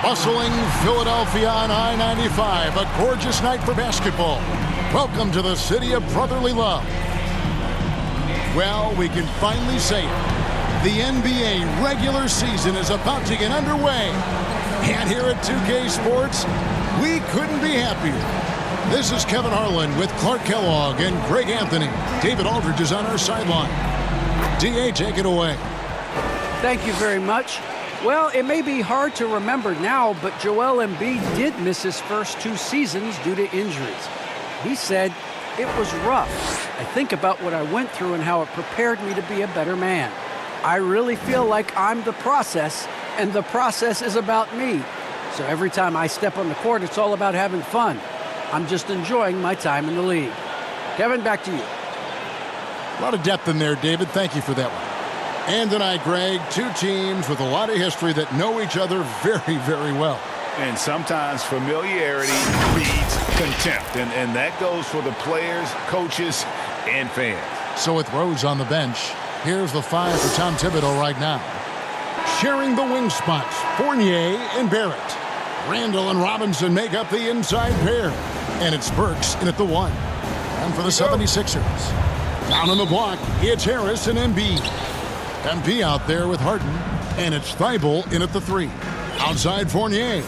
Bustling Philadelphia on I-95, a gorgeous night for basketball. Welcome to the city of brotherly love. Well, we can finally say it. The NBA regular season is about to get underway. And here at 2K Sports, we couldn't be happier. This is Kevin Harlan with Clark Kellogg and Greg Anthony. David Aldridge is on our sideline. DA, take it away. Thank you very much. Well, it may be hard to remember now, but Joel Embiid did miss his first 2 seasons due to injuries. He said, "It was rough. I think about what I went through and how it prepared me to be a better man. I really feel like I'm the process, and the process is about me. So every time I step on the court, it's all about having fun. I'm just enjoying my time in the league." Kevin, back to you. A lot of depth in there, David. Thank you for that one. And tonight, Greg, 2 teams with a lot of history that know each other very, very well. And sometimes familiarity breeds contempt, and that goes for the players, coaches, and fans. So with Rose on the bench, here's the 5 for Tom Thibodeau right now. Sharing the wing spots, Fournier and Barrett. Randall and Robinson make up the inside pair. And it's Burks in at the 1. And for the 76ers. Down on the block, it's Harris and Embiid. MP out there with Harden, and it's Thibault in at the 3. Outside Fournier.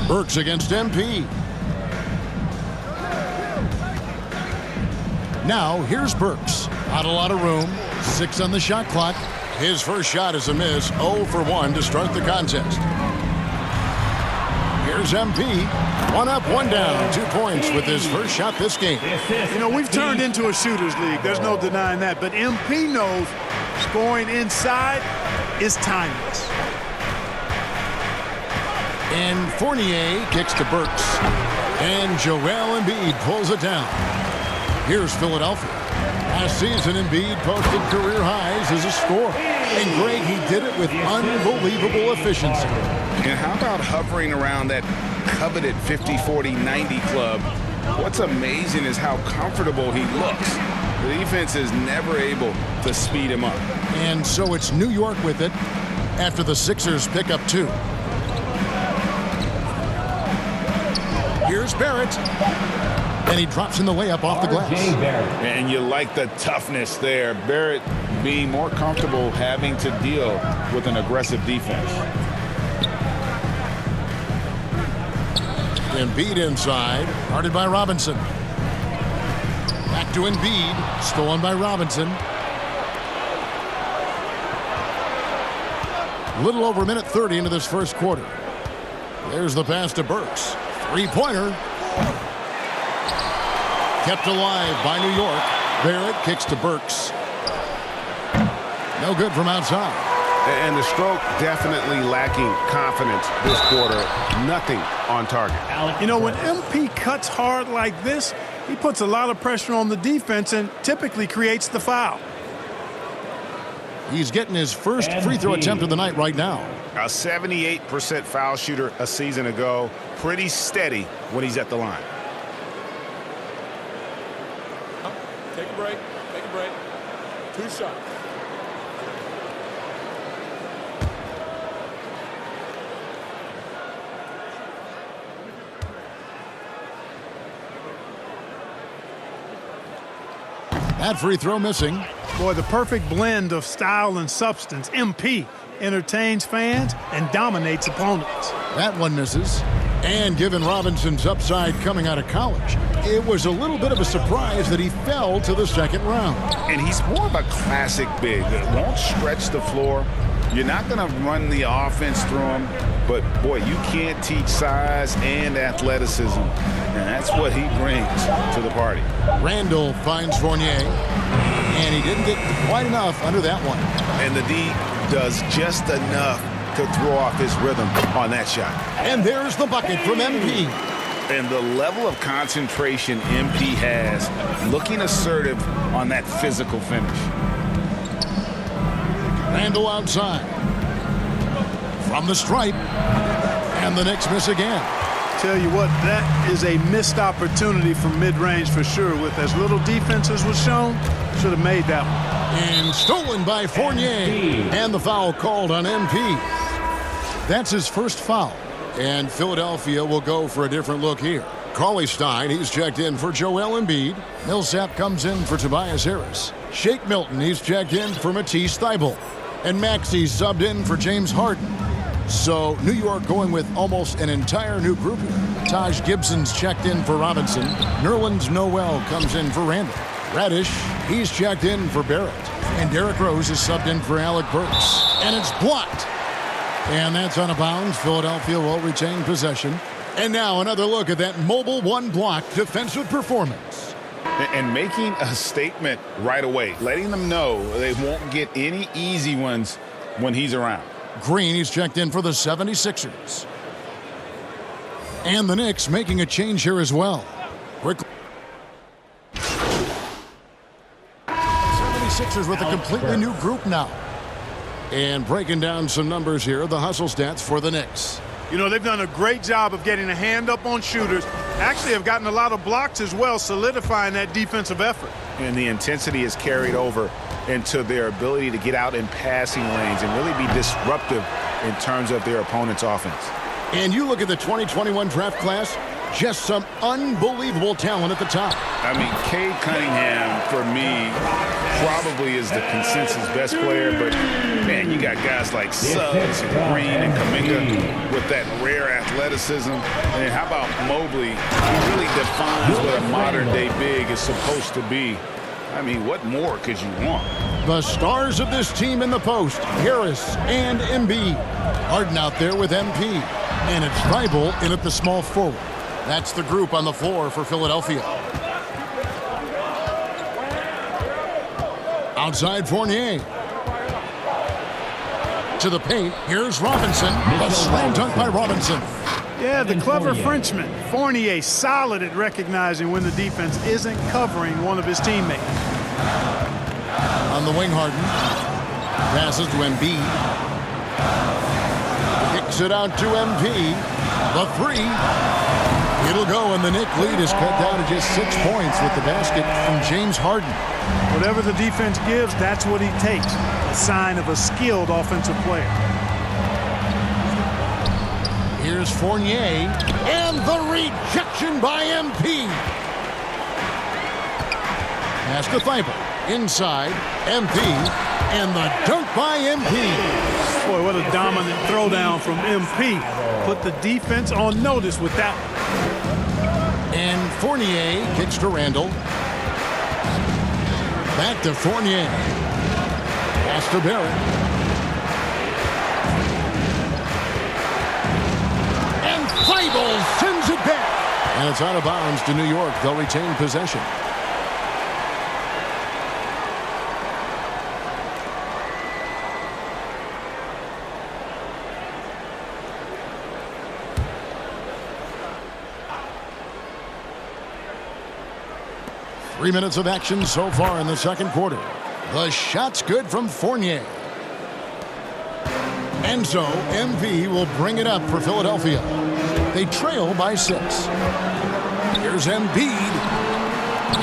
Burks against MP. Now here's Burks. Not a lot of room. 6 on the shot clock. His first shot is a miss. 0 for 1 to start the contest. Here's MP. 1 up, 1 down. 2 points with his first shot this game. You know, we've turned into a shooter's league. There's no denying that. But MP knows scoring inside is timeless. And Fournier kicks to Burks. And Joel Embiid pulls it down. Here's Philadelphia. Last season, Embiid posted career highs as a scorer. And Greg, he did it with unbelievable efficiency. And how about hovering around that coveted 50-40-90 club? What's amazing is how comfortable he looks. The defense is never able to speed him up. And so it's New York with it after the Sixers pick up 2. Here's Barrett. And he drops in the layup off the glass. And you like the toughness there. Barrett being more comfortable having to deal with an aggressive defense. Embiid inside, guarded by Robinson. Back to Embiid, stolen by Robinson. A little over a minute 30 into this first quarter. There's the pass to Burks. 3-pointer. Kept alive by New York. Barrett kicks to Burks. No good from outside. And the stroke definitely lacking confidence this quarter. Nothing on target. You know, when MP cuts hard like this, he puts a lot of pressure on the defense and typically creates the foul. He's getting his first free throw attempt of the night right now. A 78% foul shooter a season ago. Pretty steady when he's at the line. Take a break. Take a break. 2 shots. That free throw missing. Boy, the perfect blend of style and substance. MP entertains fans and dominates opponents. That one misses. And given Robinson's upside coming out of college, it was a little bit of a surprise that he fell to the second round. And he's more of a classic big that won't stretch the floor. You're not going to run the offense through him, but boy, you can't teach size and athleticism, and that's what he brings to the party. Randall finds Fournier, and he didn't get quite enough under that one. And the D does just enough to throw off his rhythm on that shot. And there's the bucket from MP. And the level of concentration MP has, looking assertive on that physical finish. Randall outside. From the stripe. And the Knicks miss again. Tell you what, that is a missed opportunity from mid-range for sure. With as little defense as was shown, should have made that one. And stolen by Fournier. And the foul called on MP. That's his first foul. And Philadelphia will go for a different look here. Cauley-Stein, he's checked in for Joel Embiid. Millsap comes in for Tobias Harris. Shake Milton, he's checked in for Matisse Thybulle. And Maxey's subbed in for James Harden. So New York going with almost an entire new group here. Taj Gibson's checked in for Robinson. Nerlens Noel comes in for Randall. Radish, he's checked in for Barrett. And Derrick Rose is subbed in for Alec Burks. And it's blocked. And that's out of bounds. Philadelphia will retain possession. And now another look at that mobile one-block defensive performance. And making a statement right away, letting them know they won't get any easy ones when he's around. Green, he's checked in for the 76ers. And the Knicks making a change here as well. Quickly. 76ers with a completely new group now. And breaking down some numbers here, the hustle stats for the Knicks. You know, they've done a great job of getting a hand up on shooters. Actually have gotten a lot of blocks as well, solidifying that defensive effort. And the intensity is carried over into their ability to get out in passing lanes and really be disruptive in terms of their opponent's offense. And you look at the 2021 draft class, just some unbelievable talent at the top. I mean, Cade Cunningham, for me, probably is the consensus best player, but man, you got guys like Suggs and Green and Kuminga with that rare athleticism. And how about Mobley? He really defines what a modern-day big is supposed to be. I mean, what more could you want? The stars of this team in the post, Harris and Embiid. Harden out there with MP. And it's Thybulle in at the small forward. That's the group on the floor for Philadelphia. Outside Fournier. To the paint. Here's Robinson. A slam dunk by Robinson. Yeah, the clever Frenchman. Fournier solid at recognizing when the defense isn't covering one of his teammates. On the wing, Harden. Passes to Embiid. Kicks it out to MP. The three. It'll go, and the Knicks lead is cut down to just 6 points with the basket from James Harden. Whatever the defense gives, that's what he takes. A sign of a skilled offensive player. Here's Fournier, and the rejection by MP. Pass to Thybulle. Inside, MP, and the dunk by MP. Boy, what a dominant throwdown from MP. Put the defense on notice with that one. And Fournier kicks to Randall. Back to Fournier. Pass to Barrett. And Thybulle sends it back. And it's out of bounds to New York. They'll retain possession. Three minutes of action so far in the second quarter. The shot's good from Fournier. And so MP will bring it up for Philadelphia. They trail by 6. Here's Embiid.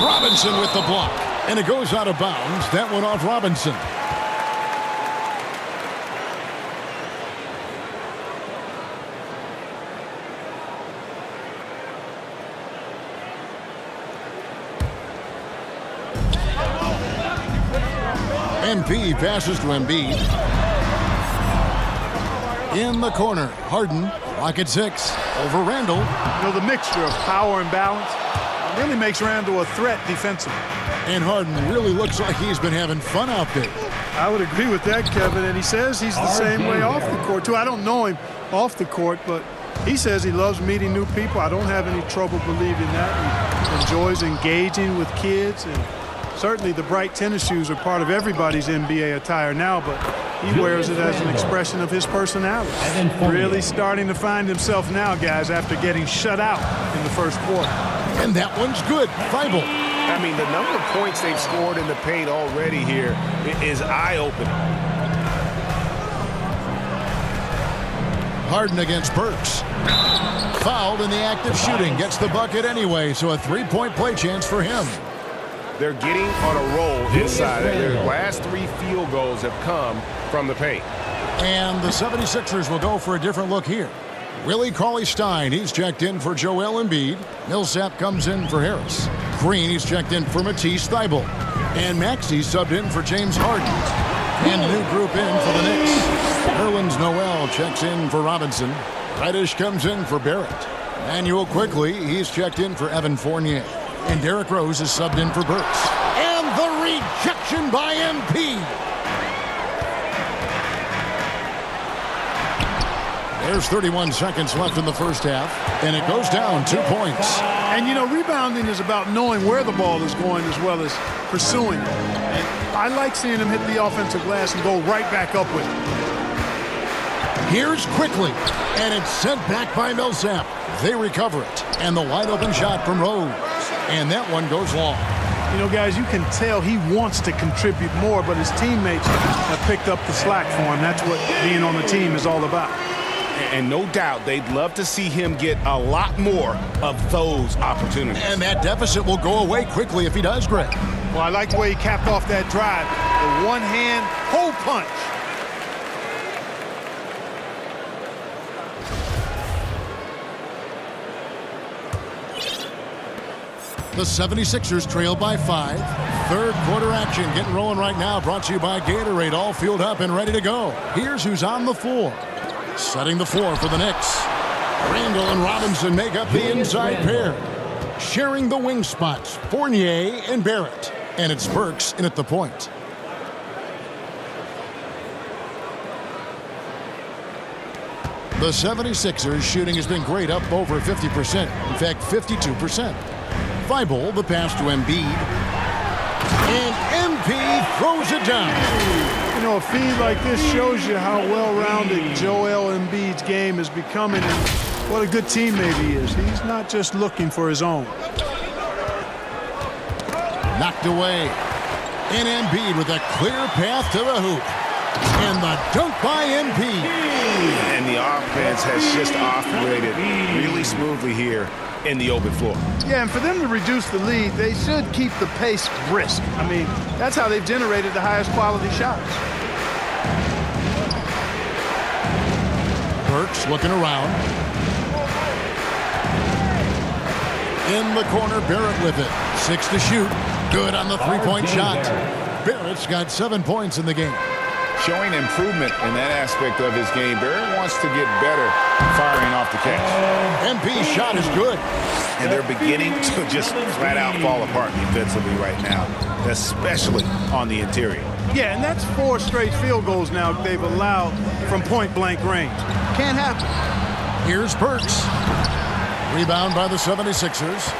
Robinson with the block. And it goes out of bounds. That one off Robinson. MP passes to Embiid. In the corner, Harden, rocket 6, over Randall. You know, the mixture of power and balance really makes Randall a threat defensively. And Harden really looks like he's been having fun out there. I would agree with that, Kevin, and he says he's the same way off the court, too. I don't know him off the court, but he says he loves meeting new people. I don't have any trouble believing that. He enjoys engaging with kids, and certainly the bright tennis shoes are part of everybody's NBA attire now, but he wears it as an expression of his personality. Really starting to find himself now, guys, after getting shut out in the first quarter. And that one's good. Feibel. I mean, the number of points they've scored in the paint already here is eye-opening. Harden against Burks. Fouled in the act of shooting. Gets the bucket anyway, so a three-point play chance for him. They're getting on a roll inside. Their last 3 field goals have come from the paint. And the 76ers will go for a different look here. Willie Cauley-Stein, he's checked in for Joel Embiid. Millsap comes in for Harris. Green, he's checked in for Matisse Thybulle. And Maxey subbed in for James Harden. And a new group in for the Knicks. Nerlens Noel checks in for Robinson. Reddish comes in for Barrett. Manuel Quickly, he's checked in for Evan Fournier. And Derrick Rose is subbed in for Burks. And the rejection by MP. There's 31 seconds left in the first half, and it goes down 2 points. And, you know, rebounding is about knowing where the ball is going as well as pursuing it. And I like seeing him hit the offensive glass and go right back up with it. Here's Quickly, and it's sent back by Millsap. They recover it, and the wide-open shot from Rose. And that one goes long. You know, guys, you can tell he wants to contribute more, but his teammates have picked up the slack for him. That's what being on the team is all about. And no doubt they'd love to see him get a lot more of those opportunities. And that deficit will go away quickly if he does, Greg. Well, I like the way he capped off that drive. The one-hand hole punch. The 76ers trail by 5. Third quarter action getting rolling right now. Brought to you by Gatorade. All fueled up and ready to go. Here's who's on the floor. Setting the floor for the Knicks. Randall and Robinson make up the inside pair. Sharing the wing spots, Fournier and Barrett. And it's Burks in at the point. The 76ers shooting has been great, up over 50%. In fact, 52%. Thybulle, the pass to Embiid. And MP throws it down. You know, a feed like this shows you how well-rounded Joel Embiid's game is becoming and what a good teammate he is. He's not just looking for his own. Knocked away. And Embiid with a clear path to the hoop. And the dunk by MP. And the offense has just operated really smoothly here in the open floor. Yeah, and for them to reduce the lead, they should keep the pace brisk. I mean, that's how they've generated the highest quality shots. Burks looking around. In the corner, Barrett with it. 6 to shoot. Good on the three-point shot. Barrett's got 7 points in the game. Showing improvement in that aspect of his game. Barrett wants to get better firing off the catch. MP's shot is good. And they're beginning to just flat out fall apart defensively right now, especially on the interior. Yeah, and that's 4 straight field goals now they've allowed from point-blank range. Can't happen. Here's Burks. Rebound by the 76ers.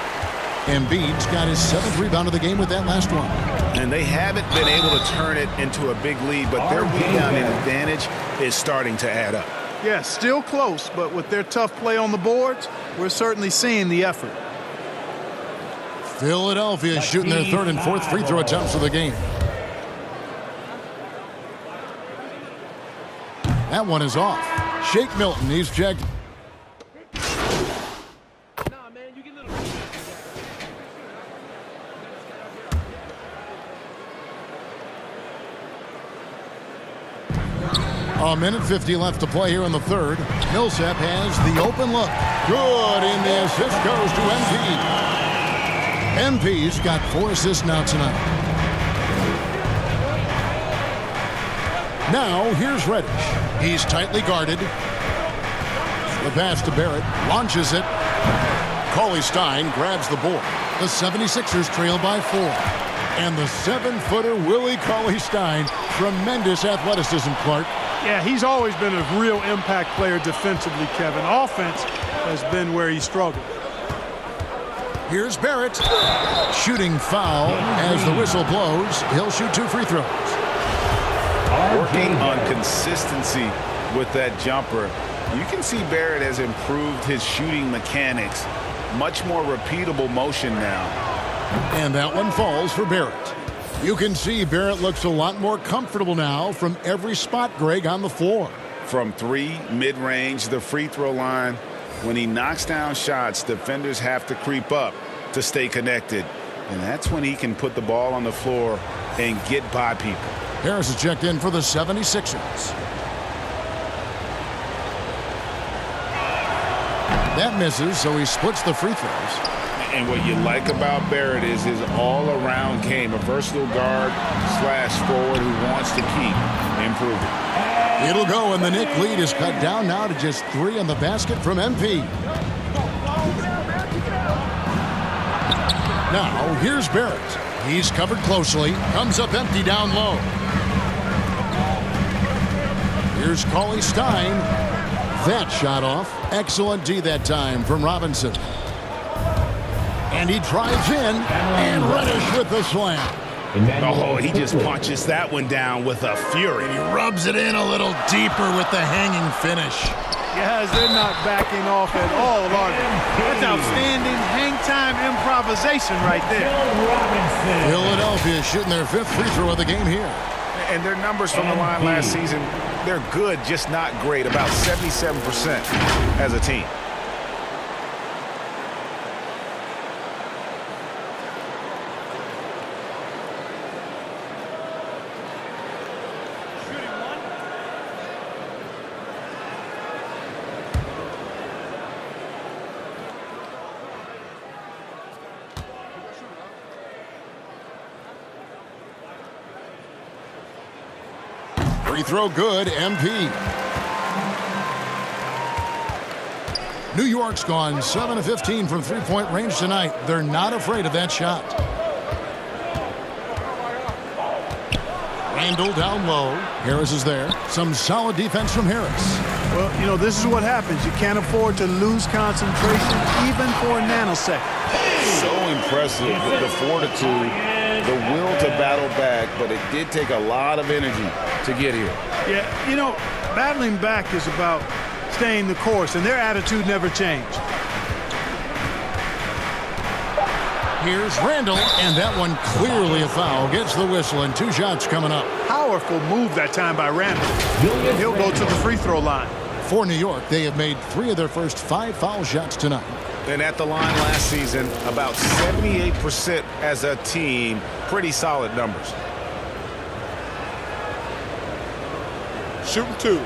Embiid's got his 7th rebound of the game with that last one. And they haven't been able to turn it into a big lead, but their rebounding advantage is starting to add up. Yeah, still close, but with their tough play on the boards, we're certainly seeing the effort. Philadelphia shooting their 3rd and 4th free throw attempts of the game. That one is off. Shake Milton, he's checked. A minute 50 left to play here in the 3rd. Millsap has the open look. Good, and the assist goes to MP. MP's got 4 assists now tonight. Now, here's Reddish. He's tightly guarded. The pass to Barrett. Launches it. Cauley Stein grabs the board. The 76ers trail by 4. And the 7-footer Willie Cauley Stein. Tremendous athleticism, Clark. Yeah, he's always been a real impact player defensively, Kevin. Offense has been where he struggled. Here's Barrett. Shooting foul as the whistle blows. He'll shoot 2 free throws. Working on consistency with that jumper. You can see Barrett has improved his shooting mechanics. Much more repeatable motion now. And that one falls for Barrett. You can see Barrett looks a lot more comfortable now from every spot, Greg, on the floor. From 3, mid-range, the free throw line. When he knocks down shots, defenders have to creep up to stay connected. And that's when he can put the ball on the floor and get by people. Harris is checked in for the 76ers. That misses, so he splits the free throws. And what you like about Barrett is his all-around game, a versatile guard / forward who wants to keep improving. It'll go, and the Knick lead is cut down now to just 3 on the basket from MP. Now, here's Barrett. He's covered closely, comes up empty down low. Here's Cauley Stein. That shot off. Excellent D that time from Robinson. And he drives in, and Reddish with the slam. Oh, he just punches that one down with a fury. He rubs it in a little deeper with the hanging finish. Guys, they're not backing off at all, are they? That's outstanding hang-time improvisation right there. Philadelphia shooting their 5th free throw of the game here. And their numbers from the line last season, they're good, just not great. About 77% as a team. Free throw good, MP. New York's gone 7 of 15 from three-point range tonight. They're not afraid of that shot. Randall down low. Harris is there. Some solid defense from Harris. Well, you know, this is what happens. You can't afford to lose concentration even for a nanosecond. So impressive with the fortitude, the will to battle back, but it did take a lot of energy to get here. Yeah, you know, battling back is about staying the course, and their attitude never changed. Here's Randall, and that one clearly a foul. Gets the whistle, and 2 shots coming up. Powerful move that time by Randall. He'll go to the free throw line. For New York, they have made 3 of their first 5 foul shots tonight. And at the line last season, about 78% as a team. Pretty solid numbers. Shooting 2.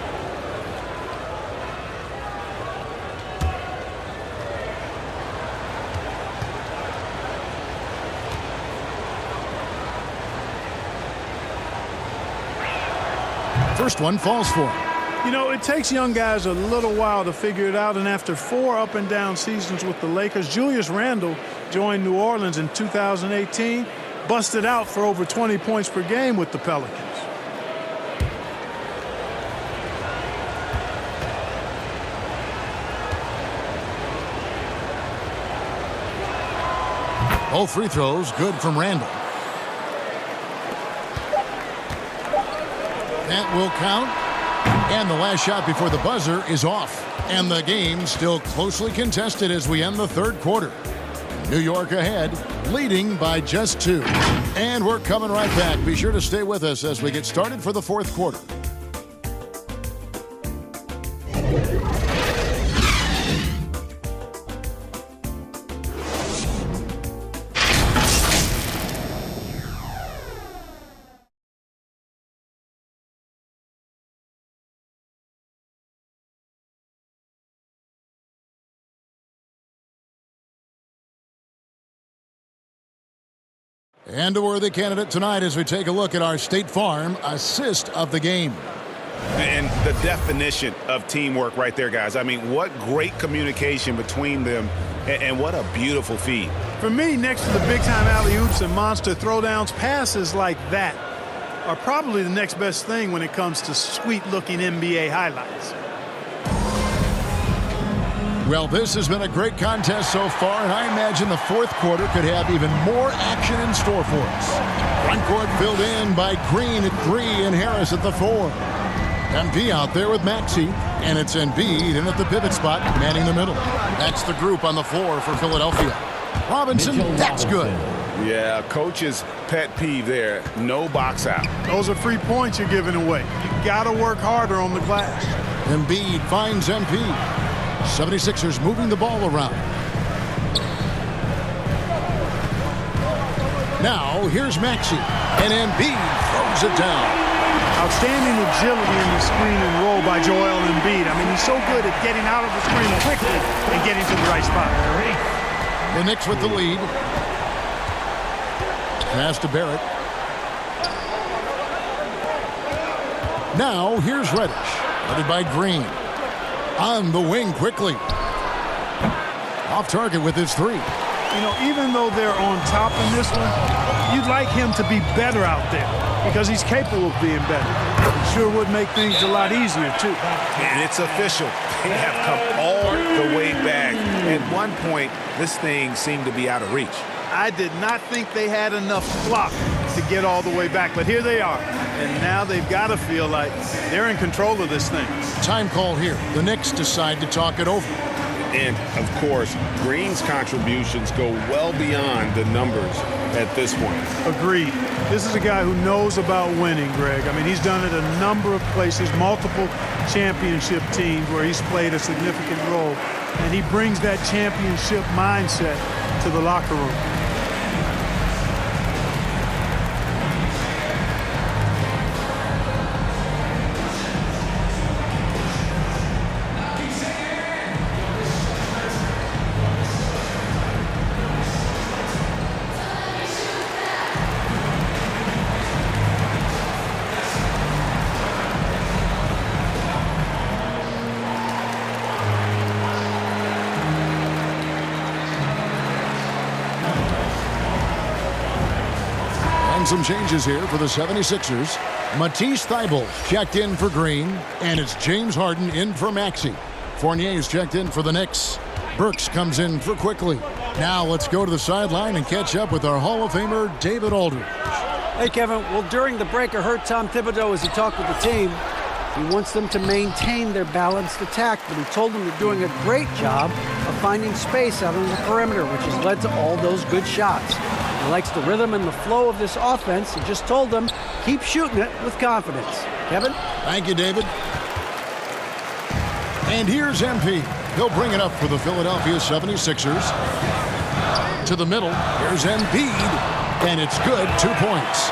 First one falls for him. You know, it takes young guys a little while to figure it out, and after 4 up-and-down seasons with the Lakers, Julius Randle joined New Orleans in 2018, busted out for over 20 points per game with the Pelicans. Both free throws good from Randall. That will count. And the last shot before the buzzer is off. And the game still closely contested as we end the 3rd quarter. New York ahead, leading by just 2. And we're coming right back. Be sure to stay with us as we get started for the 4th quarter. And a worthy candidate tonight as we take a look at our State Farm assist of the game. And the definition of teamwork right there, guys. I mean, what great communication between them, and what a beautiful feed. For me, next to the big-time alley-oops and monster throwdowns, passes like that are probably the next best thing when it comes to sweet-looking NBA highlights. Well, this has been a great contest so far, and I imagine the fourth quarter could have even more action in store for us. Front court filled in by Green at 3 and Harris at the 4. MP out there with Maxey, and it's Embiid in at the pivot spot, manning the middle. That's the group on the floor for Philadelphia. Robinson, that's good. Yeah, coach's pet peeve there. No box out. Those are free points you're giving away. You got to work harder on the glass. Embiid finds MP. 76ers moving the ball around. Now, here's Maxey, and Embiid throws it down. Outstanding agility in the screen and roll by Joel Embiid. I mean, he's so good at getting out of the screen quickly and getting to the right spot. The Knicks with the lead. Pass to Barrett. Now, here's Reddish, headed by Green. On the wing quickly. Off target with his 3. You know, even though they're on top in this one, you'd like him to be better out there because he's capable of being better. It sure would make things a lot easier, too. And it's official. They have come all the way back. At one point, this thing seemed to be out of reach. I did not think they had enough block to get all the way back, but here they are. And now they've got to feel like they're in control of this thing. Time call here. The Knicks decide to talk it over. And, of course, Green's contributions go well beyond the numbers at this point. Agreed. This is a guy who knows about winning, Greg. I mean, he's done it a number of places, multiple championship teams where he's played a significant role. And he brings that championship mindset to the locker room. Some changes here for the 76ers. Matisse Thybulle checked in for Green, and it's James Harden in for Maxey. Fournier is checked in for the Knicks. Burks comes in for Quickly. Now let's go to the sideline and catch up with our Hall of Famer, David Aldridge. Hey, Kevin. Well, during the break, I heard Tom Thibodeau as he talked with the team. He wants them to maintain their balanced attack, but he told them they're doing a great job of finding space out on the perimeter, which has led to all those good shots. He likes the rhythm and the flow of this offense. He just told them, keep shooting it with confidence. Kevin? Thank you, David. And here's MP. He'll bring it up for the Philadelphia 76ers. To the middle. Here's Embiid. And it's good. 2 points.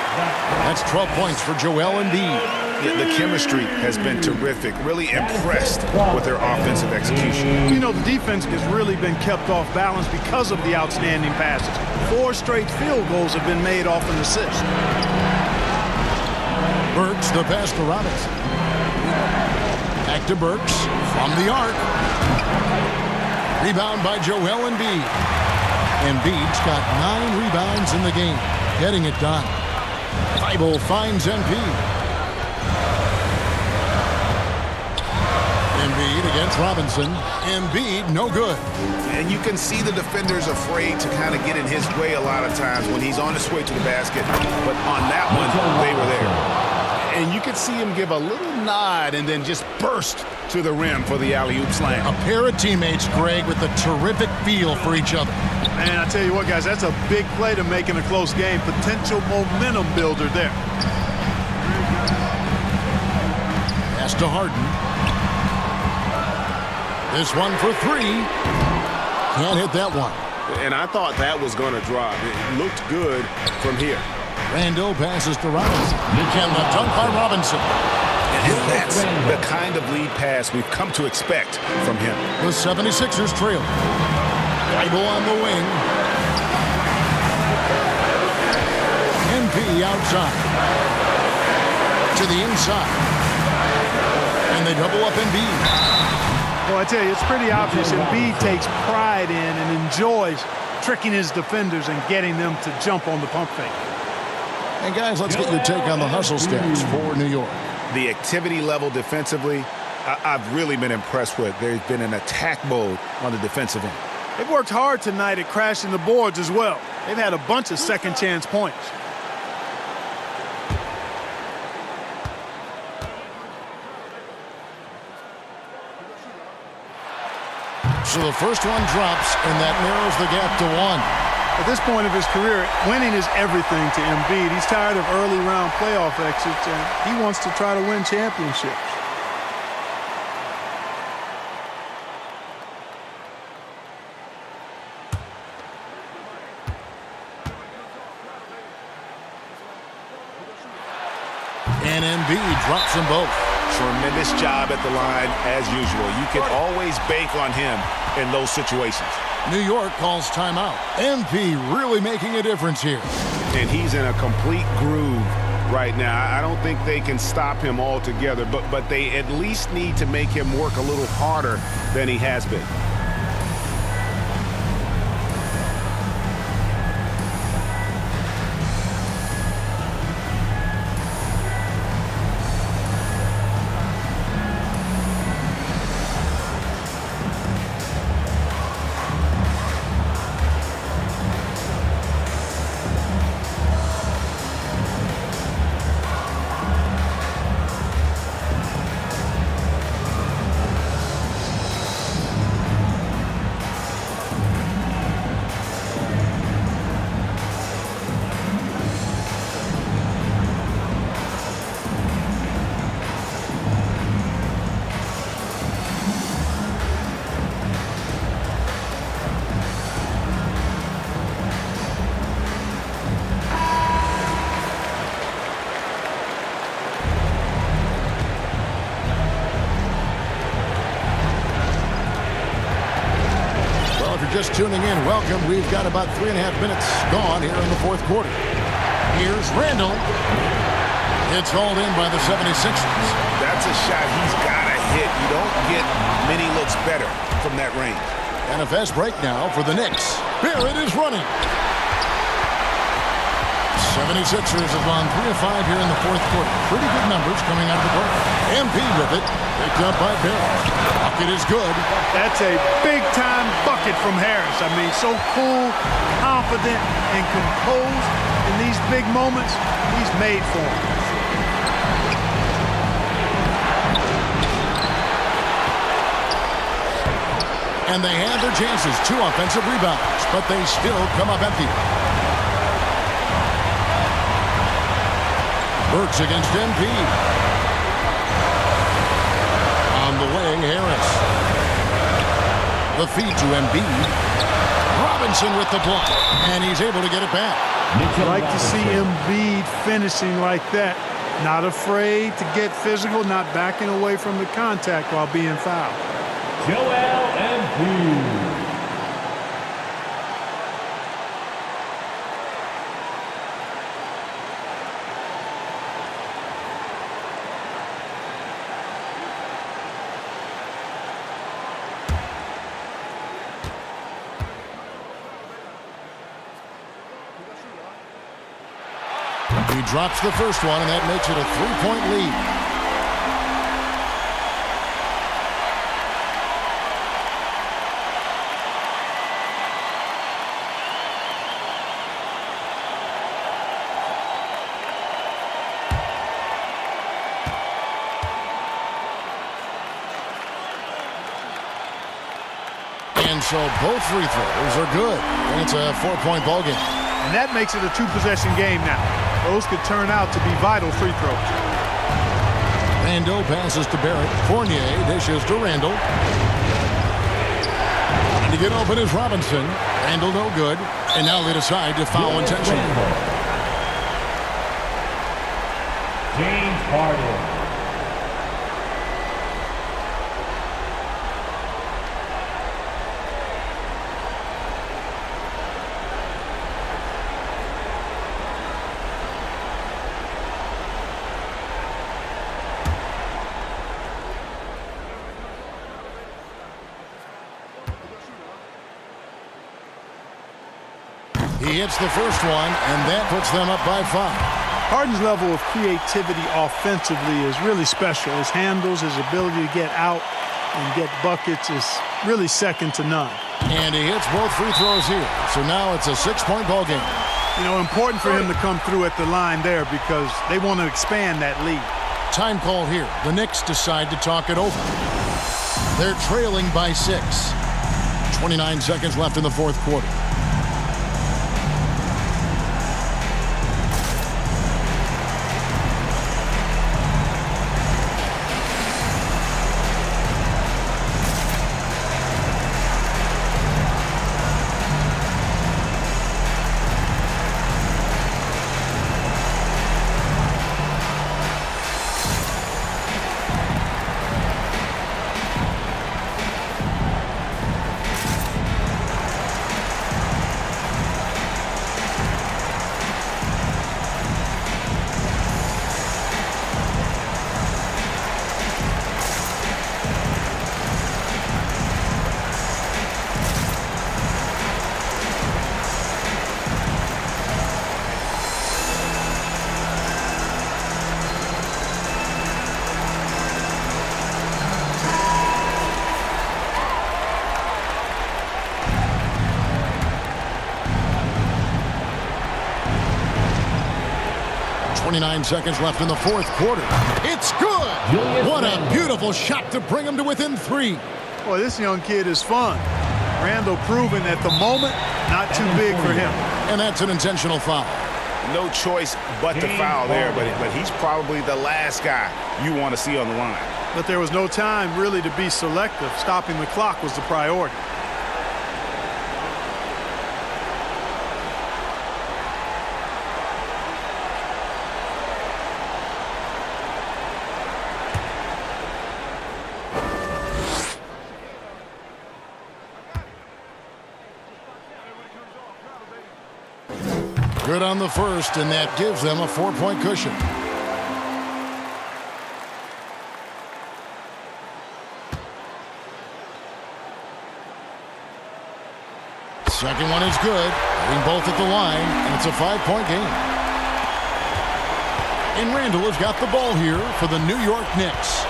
That's 12 points for Joel Embiid. The chemistry has been terrific. Really impressed with their offensive execution. You know, the defense has really been kept off balance because of the outstanding passes. 4 straight field goals have been made off an assist. Burks, the pass to Robinson. Back to Burks from the arc. Rebound by Joel Embiid. Embiid's got 9 rebounds in the game, getting it done. Thybulle finds Embiid. Embiid against Robinson. Embiid, no good. And you can see the defenders afraid to kind of get in his way a lot of times when he's on his way to the basket. But on that one, they were there. And you could see him give a little nod and then just burst to the rim for the alley-oop slam. A pair of teammates, Greg, with a terrific feel for each other. Man, I tell you what, guys, that's a big play to make in a close game. Potential momentum builder there. Pass to Harden. This one for 3. Can't hit that one. And I thought that was going to drop. It looked good from here. Randall passes to Robinson. And the dunk by Robinson. And that's the kind of lead pass we've come to expect from him. The 76ers trail. Thybulle on the wing. outside. To the inside. And they double up Embiid. Well, I tell you, it's pretty obvious Embiid takes pride in and enjoys tricking his defenders and getting them to jump on the pump fake. And guys, let's get your take on the hustle stats for New York. The activity level defensively, I've really been impressed with. There's been an attack mode on the defensive end. They've worked hard tonight at crashing the boards as well. They've had a bunch of second chance points. So the first one drops, and that narrows the gap to 1. At this point of his career, winning is everything to Embiid. He's tired of early round playoff exits, and he wants to try to win championships. And Embiid drops them both. Tremendous job at the line as usual. You can always bank on him in those situations. New York calls timeout. MP really making a difference here. And he's in a complete groove right now. I don't think they can stop him altogether, but they at least need to make him work a little harder than he has been. Just tuning in, welcome. We've got about 3.5 minutes gone here in the fourth quarter. Here's Randall. It's hauled in by the 76ers. That's a shot he's got to hit. You don't get many looks better from that range. And a fast break now for the Knicks. Barrett is running. 76ers have gone 3 of 5 here in the fourth quarter. Pretty good numbers coming out of the break. MP with it. Picked up by Barrett. Bucket is good. That's a big-time bucket from Harris. I mean, so cool, confident, and composed in these big moments. He's made for them. And they have their chances. 2 offensive rebounds, but they still come up empty. Burks against MP. On the wing, Harris. The feed to Embiid. Robinson with the block, and he's able to get it back. Like to see Embiid finishing like that. Not afraid to get physical, not backing away from the contact while being fouled. Joel Embiid. He drops the first one, and that makes it a 3-point lead. And so both free throws are good, and it's a 4-point ball game. And that makes it a 2-possession game now. Those could turn out to be vital free throws. Randall passes to Barrett. Fournier dishes to Randall. And to get open is Robinson. Randall no good. And now they decide to foul intentionally. James Harden. He hits the first one, and that puts them up by 5. Harden's level of creativity offensively is really special. His handles, his ability to get out and get buckets is really second to none. And he hits both free throws here. So now it's a 6-point ball game. You know, important for him to come through at the line there because they want to expand that lead. Time called here. The Knicks decide to talk it over. They're trailing by 6. 29 seconds left in the fourth quarter. .29 seconds left in the fourth quarter. It's good! What a beautiful shot to bring him to within 3. Boy, this young kid is fun. Randall proving at the moment, not too big for him. And that's an intentional foul. No choice but to foul there, but he's probably the last guy you want to see on the line. But there was no time really to be selective. Stopping the clock was the priority. Good on the first, and that gives them a 4-point cushion. Second one is good. Hitting both at the line, and it's a 5-point game. And Randall has got the ball here for the New York Knicks.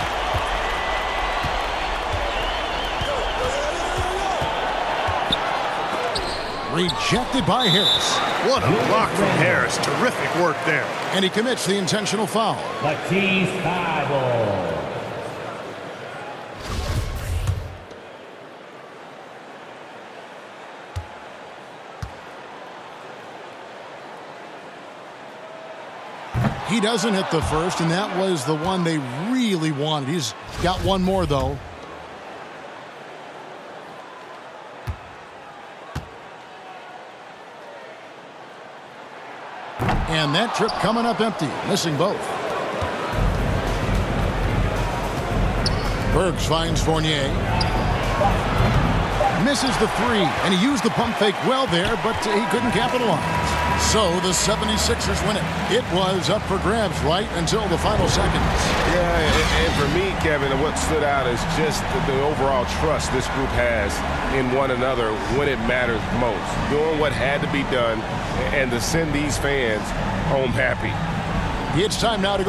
Rejected by Harris. What a block from Harris. Terrific work there. And he commits the intentional foul. Matisse Thybulle. He doesn't hit the first, and that was the one they really wanted. He's got one more, though. And that trip coming up empty, missing both. Bergs finds Fournier. Misses the 3, and he used the pump fake well there, but he couldn't capitalize. So the 76ers win it. It was up for grabs right until the final seconds. Yeah, and for me, Kevin, what stood out is just the overall trust this group has in one another when it matters most. Doing what had to be done and to send these fans home happy. It's time now to go.